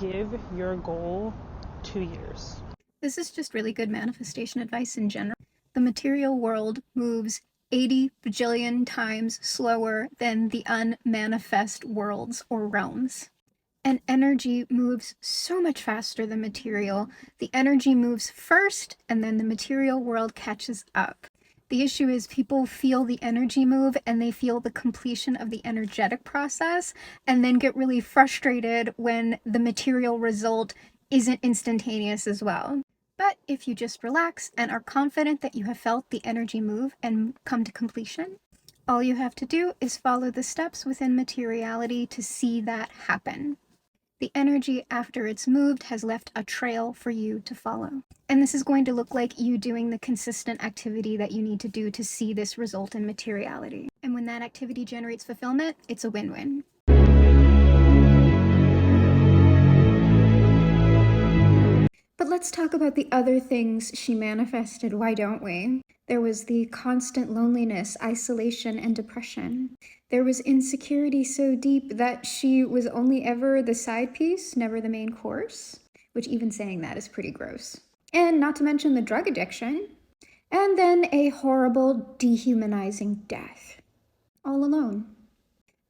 give your goal 2 years. This is just really good manifestation advice in general. The material world moves 80 bajillion times slower than the unmanifest worlds or realms. And energy moves so much faster than material. The energy moves first, and then the material world catches up. The issue is people feel the energy move and they feel the completion of the energetic process and then get really frustrated when the material result isn't instantaneous as well. But if you just relax and are confident that you have felt the energy move and come to completion, all you have to do is follow the steps within materiality to see that happen. The energy after it's moved has left a trail for you to follow. And this is going to look like you doing the consistent activity that you need to do to see this result in materiality. And when that activity generates fulfillment, it's a win-win. But let's talk about the other things she manifested, why don't we? There was the constant loneliness, isolation, and depression. There was insecurity so deep that she was only ever the side piece, never the main course, which even saying that is pretty gross. And not to mention the drug addiction. And then a horrible, dehumanizing death. All alone.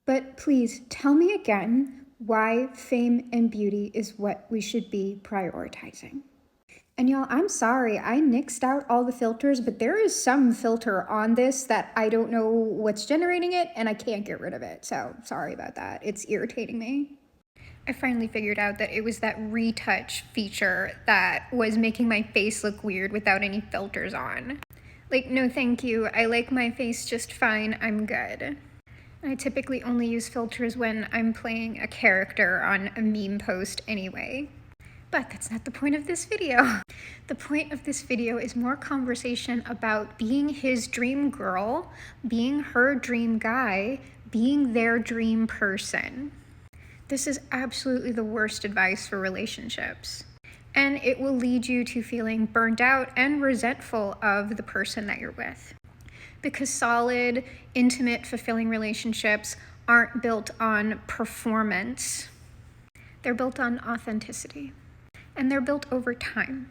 But please tell me again why fame and beauty is what we should be prioritizing. And y'all, I'm sorry, I nixed out all the filters, but there is some filter on this that I don't know what's generating it, and I can't get rid of it. So sorry about that. It's irritating me. I finally figured out that it was that retouch feature that was making my face look weird without any filters on. Like, no thank you, I like my face just fine, I'm good. I typically only use filters when I'm playing a character on a meme post anyway. But that's not the point of this video. The point of this video is more conversation about being his dream girl, being her dream guy, being their dream person. This is absolutely the worst advice for relationships. And it will lead you to feeling burned out and resentful of the person that you're with. Because solid, intimate, fulfilling relationships aren't built on performance. They're built on authenticity. And they're built over time.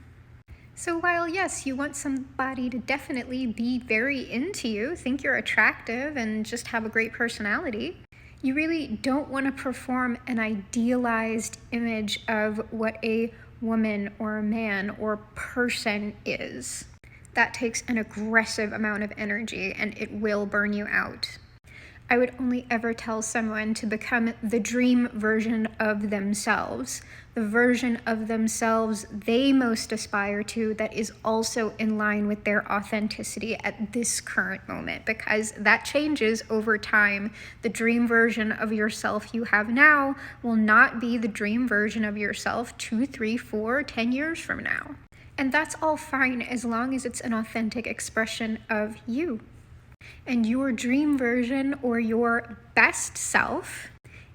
So while yes, you want somebody to definitely be very into you, think you're attractive, and just have a great personality, you really don't want to perform an idealized image of what a woman or a man or person is. That takes an aggressive amount of energy and it will burn you out. I would only ever tell someone to become the dream version of themselves, the version of themselves they most aspire to that is also in line with their authenticity at this current moment, because that changes over time. The dream version of yourself you have now will not be the dream version of yourself 2, 3, 4, 10 years from now. And that's all fine as long as it's an authentic expression of you. And your dream version or your best self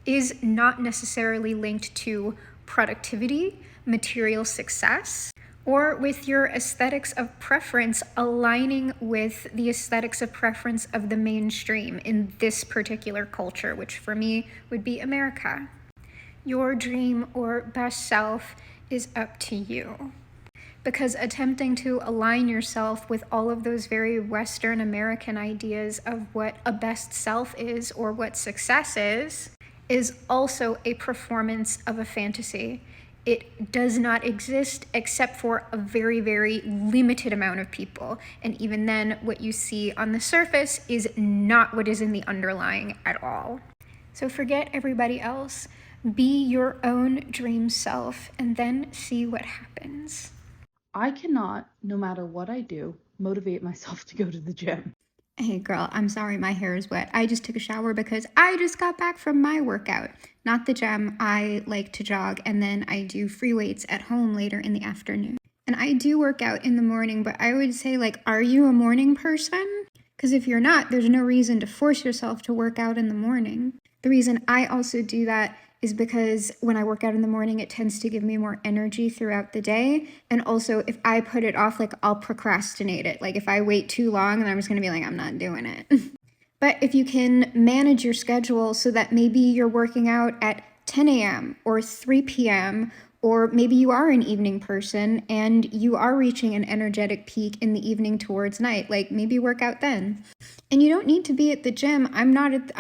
is not necessarily linked to productivity, material success, or with your aesthetics of preference aligning with the aesthetics of preference of the mainstream in this particular culture, which for me would be America. Your dream or best self is up to you. Because attempting to align yourself with all of those very Western American ideas of what a best self is or what success is also a performance of a fantasy. It does not exist except for a very, very limited amount of people. And even then, what you see on the surface is not what is in the underlying at all. So forget everybody else. Be your own dream self and then see what happens. I cannot, no matter what I do, motivate myself to go to the gym. Hey girl, I'm sorry my hair is wet. I just took a shower because I just got back from my workout. Not the gym, I like to jog and then I do free weights at home later in the afternoon. And I do work out in the morning, but I would say are you a morning person? Because if you're not, there's no reason to force yourself to work out in the morning. The reason I also do that is because when I work out in the morning, it tends to give me more energy throughout the day. And also, if I put it off, I'll procrastinate it. If I wait too long, then I'm just gonna be I'm not doing it. But if you can manage your schedule so that maybe you're working out at 10 a.m. or 3 p.m., or maybe you are an evening person and you are reaching an energetic peak in the evening towards night. Like maybe work out then. And you don't need to be at the gym. I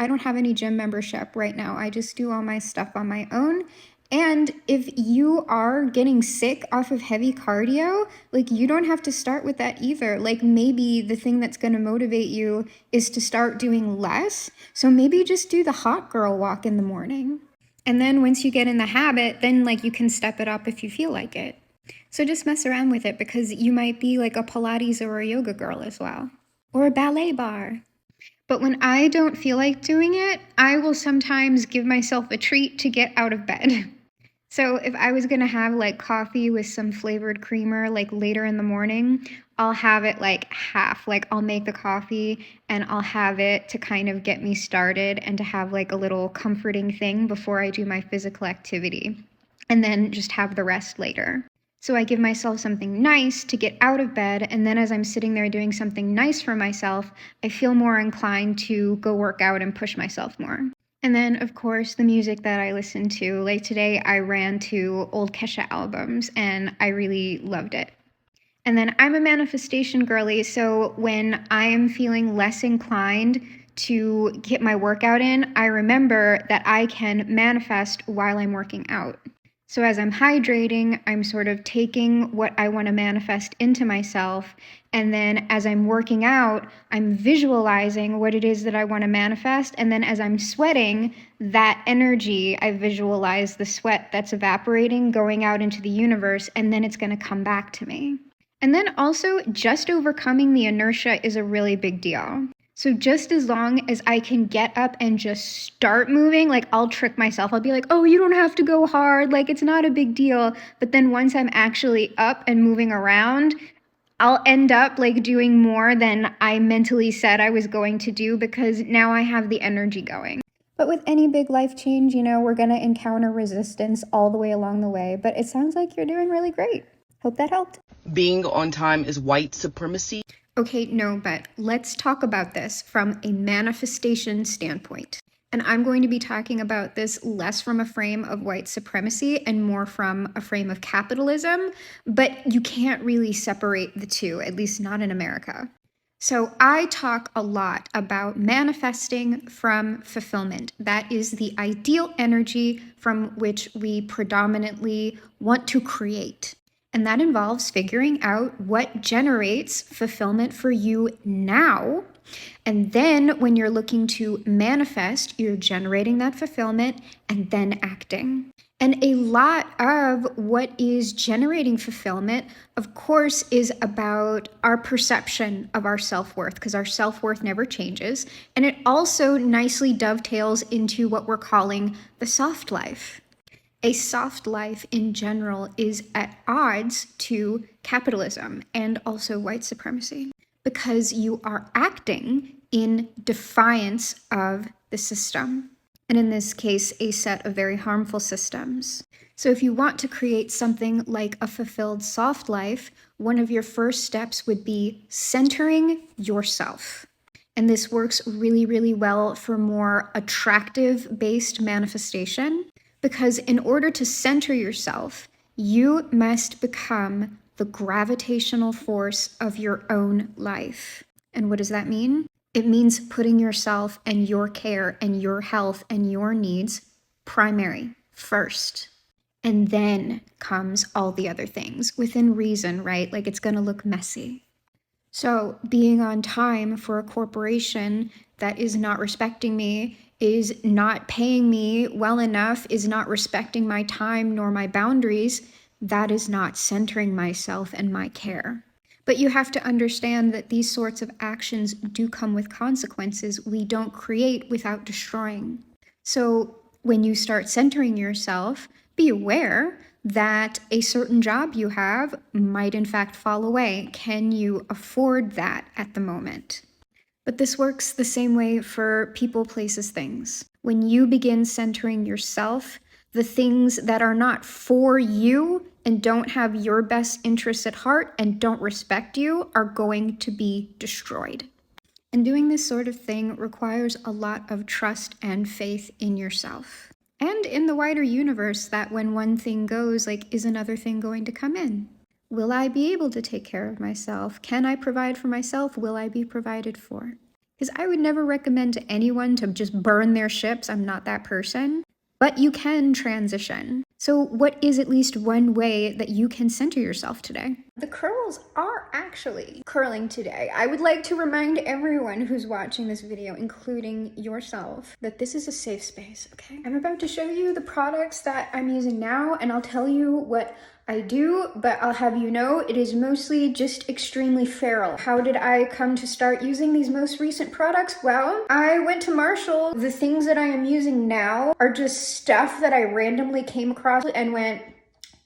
don't have any gym membership right now. I just do all my stuff on my own. And if you are getting sick off of heavy cardio, like you don't have to start with that either. Like maybe the thing that's going to motivate you is to start doing less. So maybe just do the hot girl walk in the morning. And then once you get in the habit, then like you can step it up if you feel like it. So just mess around with it because you might be like a Pilates or a yoga girl as well, or a ballet bar. But when I don't feel like doing it, I will sometimes give myself a treat to get out of bed. So if I was gonna have like coffee with some flavored creamer like later in the morning, I'll have it like half. Like I'll make the coffee and I'll have it to kind of get me started and to have like a little comforting thing before I do my physical activity. And then just have the rest later. So I give myself something nice to get out of bed, and then as I'm sitting there doing something nice for myself, I feel more inclined to go work out and push myself more. And then, of course, the music that I listen to. Like today, I ran to old Kesha albums, and I really loved it. And then I'm a manifestation girly, so when I am feeling less inclined to get my workout in, I remember that I can manifest while I'm working out. So as I'm hydrating, I'm sort of taking what I want to manifest into myself. And then as I'm working out, I'm visualizing what it is that I want to manifest. And then as I'm sweating, that energy, I visualize the sweat that's evaporating, going out into the universe, and then it's going to come back to me. And then also, just overcoming the inertia is a really big deal. So just as long as I can get up and just start moving, like I'll trick myself. I'll be like, oh, you don't have to go hard. Like it's not a big deal. But then once I'm actually up and moving around, I'll end up like doing more than I mentally said I was going to do because now I have the energy going. But with any big life change, we're going to encounter resistance all the way along the way. But it sounds like you're doing really great. Hope that helped. Being on time is white supremacy. Okay, no, but let's talk about this from a manifestation standpoint. And I'm going to be talking about this less from a frame of white supremacy and more from a frame of capitalism, but you can't really separate the two, at least not in America. So I talk a lot about manifesting from fulfillment. That is the ideal energy from which we predominantly want to create. And that involves figuring out what generates fulfillment for you now. And then when you're looking to manifest, you're generating that fulfillment and then acting. And a lot of what is generating fulfillment, of course, is about our perception of our self-worth, because our self-worth never changes. And it also nicely dovetails into what we're calling the soft life. A soft life in general is at odds to capitalism and also white supremacy because you are acting in defiance of the system. And in this case, a set of very harmful systems. So if you want to create something like a fulfilled soft life, one of your first steps would be centering yourself. And this works really, really well for more attractive-based manifestation. Because in order to center yourself, you must become the gravitational force of your own life. And what does that mean? It means putting yourself and your care and your health and your needs primary, first. And then comes all the other things within reason, right? Like it's going to look messy. So being on time for a corporation that is not respecting me, is not paying me well enough, is not respecting my time nor my boundaries, that is not centering myself and my care. But you have to understand that these sorts of actions do come with consequences we don't create without destroying. So when you start centering yourself, be aware that a certain job you have might in fact fall away. Can you afford that at the moment? But this works the same way for people, places, things. When you begin centering yourself, the things that are not for you and don't have your best interests at heart and don't respect you are going to be destroyed. And doing this sort of thing requires a lot of trust and faith in yourself. And in the wider universe, that when one thing goes, like, is another thing going to come in? Will I be able to take care of myself? Can I provide for myself? Will I be provided for? Because I would never recommend to anyone to just burn their ships. I'm not that person. But you can transition. So what is at least one way that you can center yourself today? The curls are actually curling today. I would like to remind everyone who's watching this video, including yourself, that this is a safe space, okay? I'm about to show you the products that I'm using now, and I'll tell you what I do, but I'll have you know it is mostly just extremely feral. How did I come to start using these most recent products? Well, I went to Marshall. The things that I am using now are just stuff that I randomly came across and went,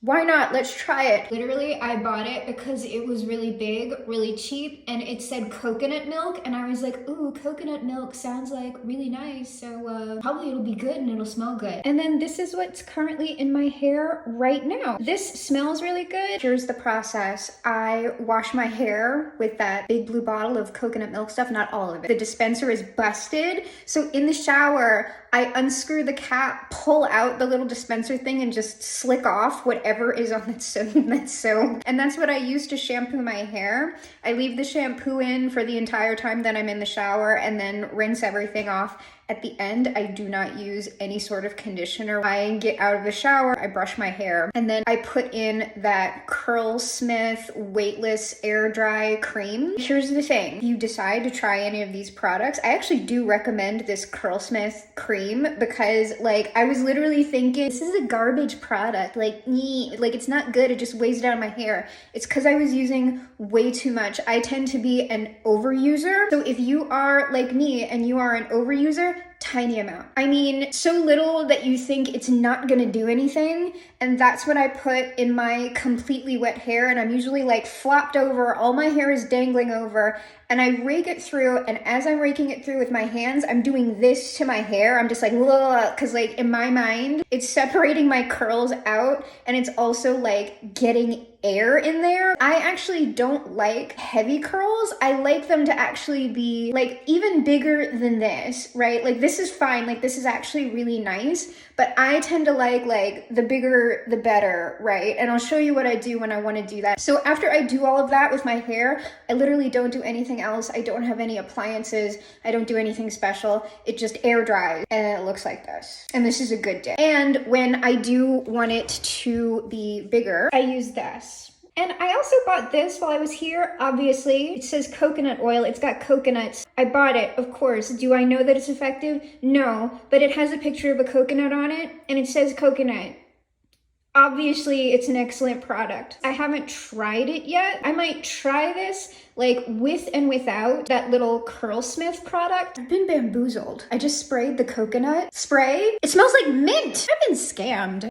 why not? Let's try it. Literally, I bought it because it was really big, really cheap, and it said coconut milk, and I was like, ooh, coconut milk sounds like really nice, so probably it'll be good and it'll smell good. And then this is what's currently in my hair right now. This smells really good. Here's the process. I wash my hair with that big blue bottle of coconut milk stuff, not all of it. The dispenser is busted, so in the shower, I unscrew the cap, pull out the little dispenser thing, and just slick off whatever is on that soap. And that's what I use to shampoo my hair. I leave the shampoo in for the entire time that I'm in the shower and then rinse everything off. At the end, I do not use any sort of conditioner. I get out of the shower, I brush my hair, and then I put in that Curlsmith weightless air dry cream. Here's the thing, if you decide to try any of these products, I actually do recommend this Curlsmith cream because like I was literally thinking, this is a garbage product, like it's not good, it just weighs down my hair. It's because I was using way too much. I tend to be an overuser. So if you are like me and you are an overuser, tiny amount. I mean, so little that you think it's not gonna do anything. And that's what I put in my completely wet hair. And I'm usually like flopped over, all my hair is dangling over, and I rake it through. And as I'm raking it through with my hands, I'm doing this to my hair. I'm just like, because like in my mind, it's separating my curls out, and it's also like getting air in there. I actually don't like heavy curls. I like them to actually be like even bigger than this, right? Like this is fine. Like this is actually really nice, but I tend to like the bigger, the better, right? And I'll show you what I do when I want to do that. So after I do all of that with my hair, I literally don't do anything else. I don't have any appliances. I don't do anything special. It just air dries and it looks like this. And this is a good day. And when I do want it to be bigger, I use this. And I also bought this while I was here. Obviously, it says coconut oil. It's got coconuts. I bought it, of course. Do I know that it's effective? No, but it has a picture of a coconut on it and it says coconut. Obviously, it's an excellent product. I haven't tried it yet. I might try this like with and without that little Curlsmith product. I've been bamboozled. I just sprayed the coconut spray. It smells like mint. I've been scammed.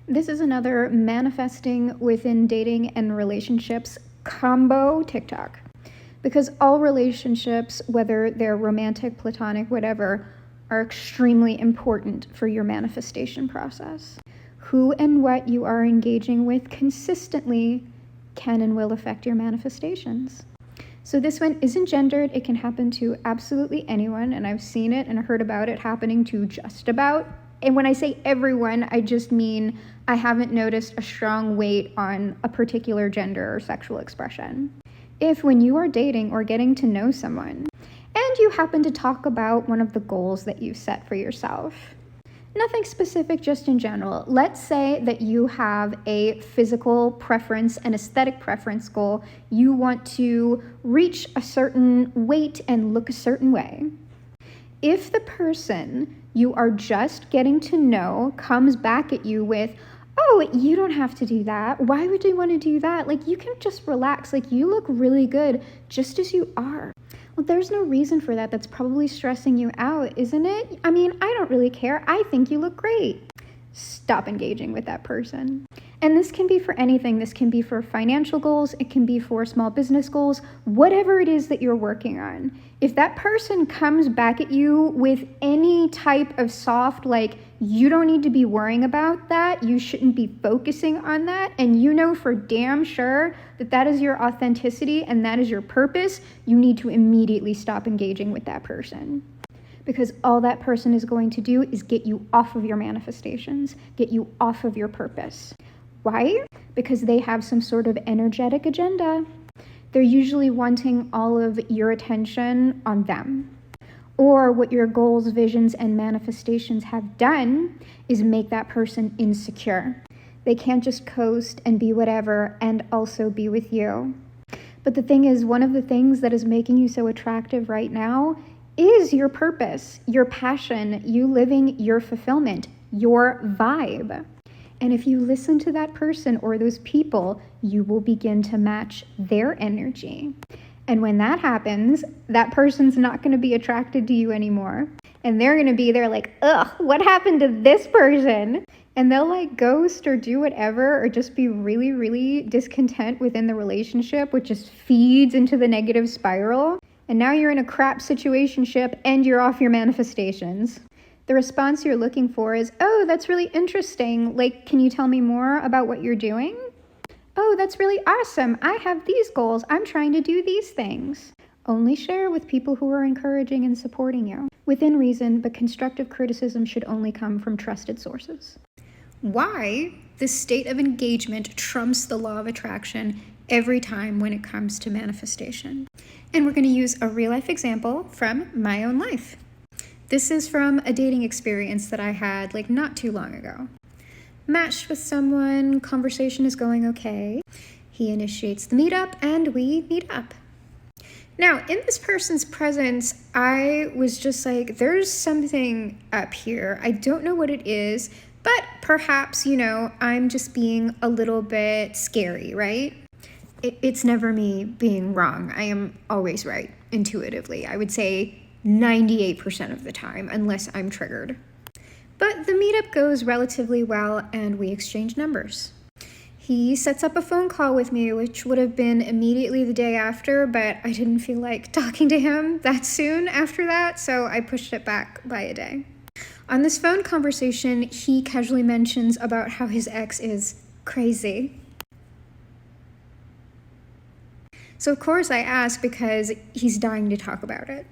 This is another manifesting within dating and relationships combo TikTok. Because all relationships, whether they're romantic, platonic, whatever, are extremely important for your manifestation process. Who and what you are engaging with consistently can and will affect your manifestations. So this one isn't gendered. It can happen to absolutely anyone, and I've seen it and heard about it happening to just about. And when I say everyone, I just mean I haven't noticed a strong weight on a particular gender or sexual expression. If when you are dating or getting to know someone, and you happen to talk about one of the goals that you've set for yourself, nothing specific, just in general. Let's say that you have a physical preference, an aesthetic preference goal. You want to reach a certain weight and look a certain way. If the person you are just getting to know comes back at you with, oh, you don't have to do that. Why would you want to do that? Like, you can just relax. Like, you look really good just as you are. Well, there's no reason for that. That's probably stressing you out, isn't it? I mean, I don't really care. I think you look great. Stop engaging with that person. And this can be for anything. This can be for financial goals. It can be for small business goals, whatever it is that you're working on. If that person comes back at you with any type of soft, like, you don't need to be worrying about that, you shouldn't be focusing on that, and you know for damn sure that that is your authenticity and that is your purpose, you need to immediately stop engaging with that person. because all that person is going to do is get you off of your manifestations, get you off of your purpose. Why? Because they have some sort of energetic agenda. They're usually wanting all of your attention on them. Or what your goals, visions, and manifestations have done is make that person insecure. They can't just coast and be whatever and also be with you. But the thing is, one of the things that is making you so attractive right now is your purpose, your passion, you living your fulfillment, your vibe. And if you listen to that person or those people, you will begin to match their energy. And when that happens, that person's not going to be attracted to you anymore. And they're going to be there like, ugh, what happened to this person? And they'll like ghost or do whatever, or just be really, really discontent within the relationship, which just feeds into the negative spiral. And now you're in a crap situationship and you're off your manifestations. The response you're looking for is, oh, that's really interesting. Like, can you tell me more about what you're doing? Oh, that's really awesome. I have these goals. I'm trying to do these things. Only share with people who are encouraging and supporting you. Within reason, but constructive criticism should only come from trusted sources. Why the state of engagement trumps the law of attraction every time when it comes to manifestation. And we're going to use a real life example from my own life. This is from a dating experience that I had like not too long ago. Matched with someone, conversation is going okay. He initiates the meetup and we meet up. Now, in this person's presence, I was just like, there's something up here. I don't know what it is, but perhaps, I'm just being a little bit scary, right? It's never me being wrong. I am always right, intuitively. I would say 98% of the time, unless I'm triggered. But the meetup goes relatively well and we exchange numbers. He sets up a phone call with me, which would have been immediately the day after, but I didn't feel like talking to him that soon after that, so I pushed it back by a day. On this phone conversation, he casually mentions about how his ex is crazy. So of course I ask because he's dying to talk about it.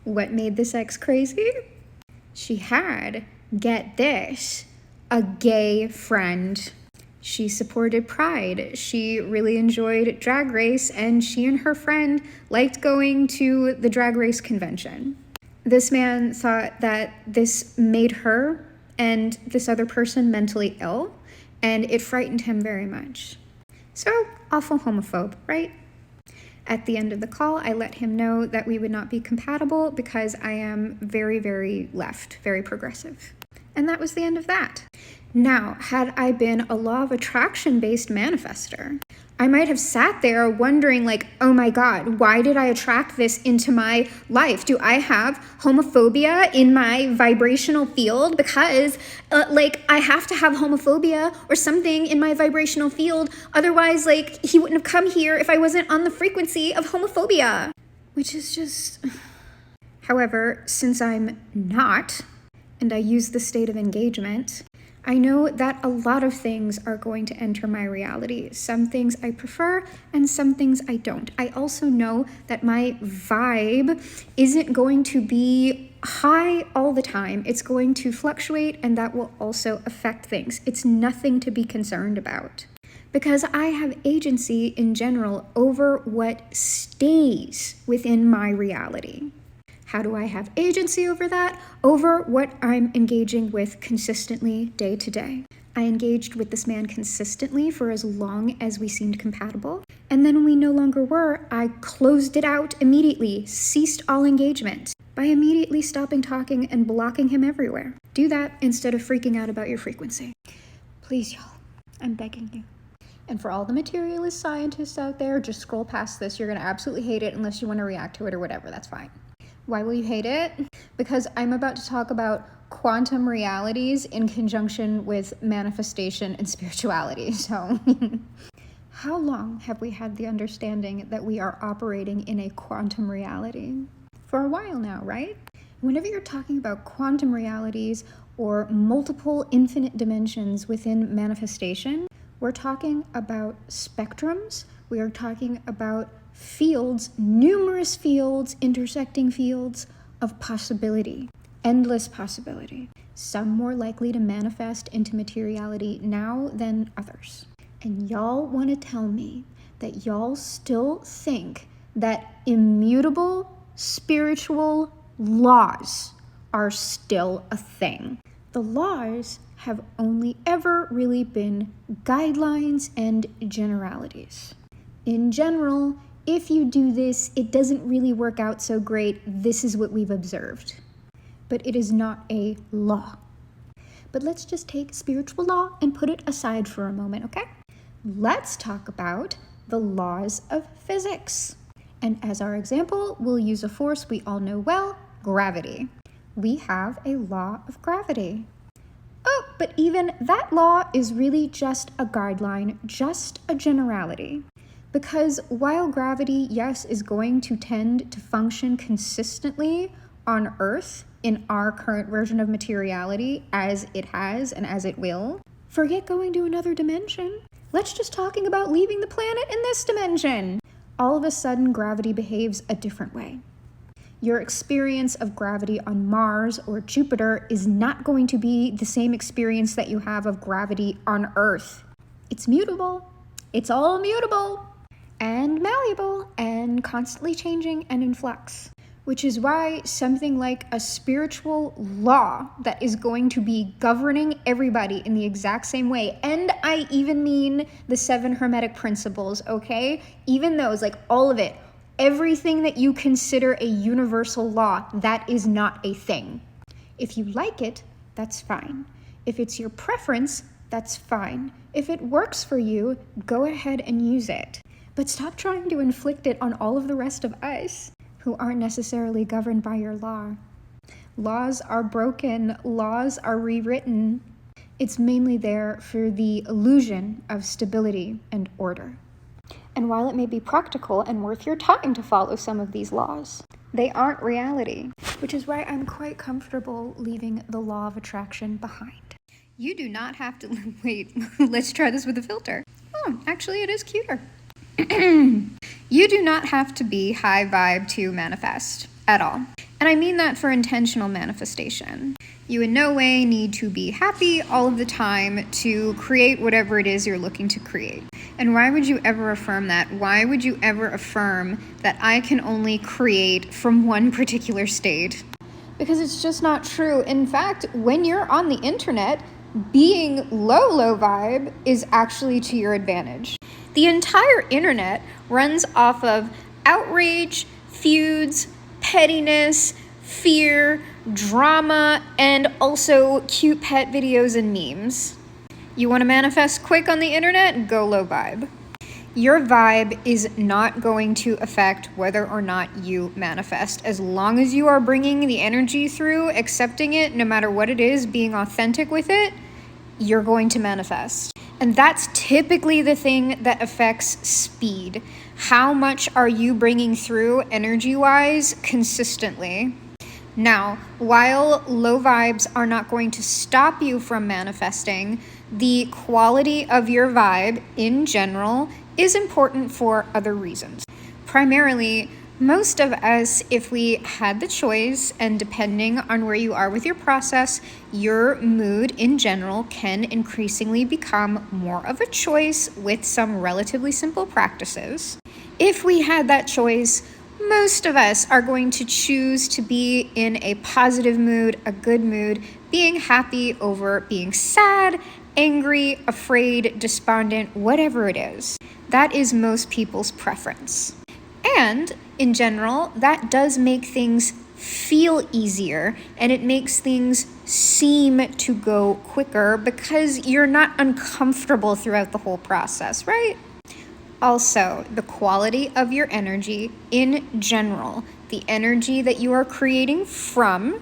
What made this ex crazy? She had, get this, a gay friend. She supported Pride. She really enjoyed Drag Race, and she and her friend liked going to the Drag Race convention. This man thought that this made her and this other person mentally ill, and it frightened him very much. So, awful homophobe, right? At the end of the call, I let him know that we would not be compatible because I am very, very left, very progressive. And that was the end of that. Now, had I been a law of attraction-based manifester, I might have sat there wondering like, oh my God, why did I attract this into my life? Do I have homophobia in my vibrational field? Because I have to have homophobia or something in my vibrational field. Otherwise, he wouldn't have come here if I wasn't on the frequency of homophobia. Which is just... However, since I'm not, and I use the state of engagement, I know that a lot of things are going to enter my reality. Some things I prefer and some things I don't. I also know that my vibe isn't going to be high all the time. It's going to fluctuate, and that will also affect things. It's nothing to be concerned about because I have agency in general over what stays within my reality. How do I have agency over that? Over what I'm engaging with consistently day to day. I engaged with this man consistently for as long as we seemed compatible. And then when we no longer were, I closed it out immediately, ceased all engagement by immediately stopping talking and blocking him everywhere. Do that instead of freaking out about your frequency. Please, y'all, I'm begging you. And for all the materialist scientists out there, just scroll past this. You're gonna absolutely hate it unless you want to react to it or whatever, that's fine. Why will you hate it? Because I'm about to talk about quantum realities in conjunction with manifestation and spirituality. So how long have we had the understanding that we are operating in a quantum reality? For a while now, right? Whenever you're talking about quantum realities or multiple infinite dimensions within manifestation, we're talking about spectrums. We are talking about fields, numerous fields, intersecting fields of possibility, endless possibility, some more likely to manifest into materiality now than others. And y'all want to tell me that y'all still think that immutable spiritual laws are still a thing. The laws have only ever really been guidelines and generalities. In general, if you do this, it doesn't really work out so great. This is what we've observed. But it is not a law. But let's just take spiritual law and put it aside for a moment, okay? Let's talk about the laws of physics. And as our example, we'll use a force we all know well, gravity. We have a law of gravity. Oh, but even that law is really just a guideline, just a generality. Because while gravity, yes, is going to tend to function consistently on Earth in our current version of materiality, as it has and as it will, forget going to another dimension. Let's just talking about leaving the planet in this dimension. All of a sudden, gravity behaves a different way. Your experience of gravity on Mars or Jupiter is not going to be the same experience that you have of gravity on Earth. It's mutable. It's all mutable and malleable and constantly changing and in flux. Which is why something like a spiritual law that is going to be governing everybody in the exact same way, and I even mean the 7 Hermetic principles, okay? Even those, like all of it, everything that you consider a universal law, that is not a thing. If you like it, that's fine. If it's your preference, that's fine. If it works for you, go ahead and use it. But stop trying to inflict it on all of the rest of us who aren't necessarily governed by your law. Laws are broken, laws are rewritten. It's mainly there for the illusion of stability and order. And while it may be practical and worth your time to follow some of these laws, they aren't reality, which is why I'm quite comfortable leaving the law of attraction behind. You do not have to, wait, let's try this with a filter. Oh, actually it is cuter. You do not have to be high vibe to manifest at all. And I mean that for intentional manifestation. You in no way need to be happy all of the time to create whatever it is you're looking to create. And why would you ever affirm that? Why would you ever affirm that I can only create from one particular state? Because it's just not true. In fact, when you're on the internet, being low vibe is actually to your advantage. The entire internet runs off of outrage, feuds, pettiness, fear, drama, and also cute pet videos and memes. You want to manifest quick on the internet? Go low vibe. Your vibe is not going to affect whether or not you manifest. As long as you are bringing the energy through, accepting it, no matter what it is, being authentic with it, you're going to manifest. And that's typically the thing that affects speed. How much are you bringing through energy-wise consistently? Now, while low vibes are not going to stop you from manifesting, the quality of your vibe in general is important for other reasons. Primarily, most of us, if we had the choice, and depending on where you are with your process, your mood in general can increasingly become more of a choice with some relatively simple practices. If we had that choice, most of us are going to choose to be in a positive mood, a good mood, being happy over being sad, angry, afraid, despondent, whatever it is. That is most people's preference. And in general, that does make things feel easier, and it makes things seem to go quicker because you're not uncomfortable throughout the whole process, right? Also, the quality of your energy in general, the energy that you are creating from,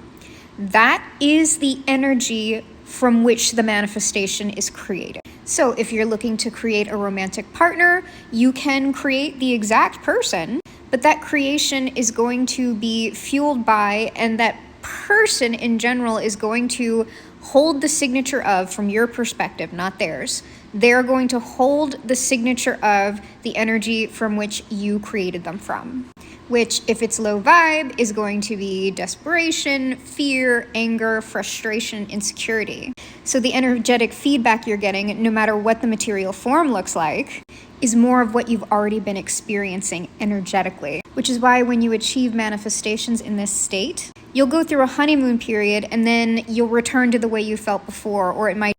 that is the energy from which the manifestation is created. So if you're looking to create a romantic partner, you can create the exact person, but that creation is going to be fueled by, and that person in general is going to hold the signature of, from your perspective, not theirs. They're going to hold the signature of the energy from which you created them from. which, if it's low vibe, is going to be desperation, fear, anger, frustration, insecurity. So the energetic feedback you're getting, no matter what the material form looks like, is more of what you've already been experiencing energetically, which is why when you achieve manifestations in this state, you'll go through a honeymoon period and then you'll return to the way you felt before, or it might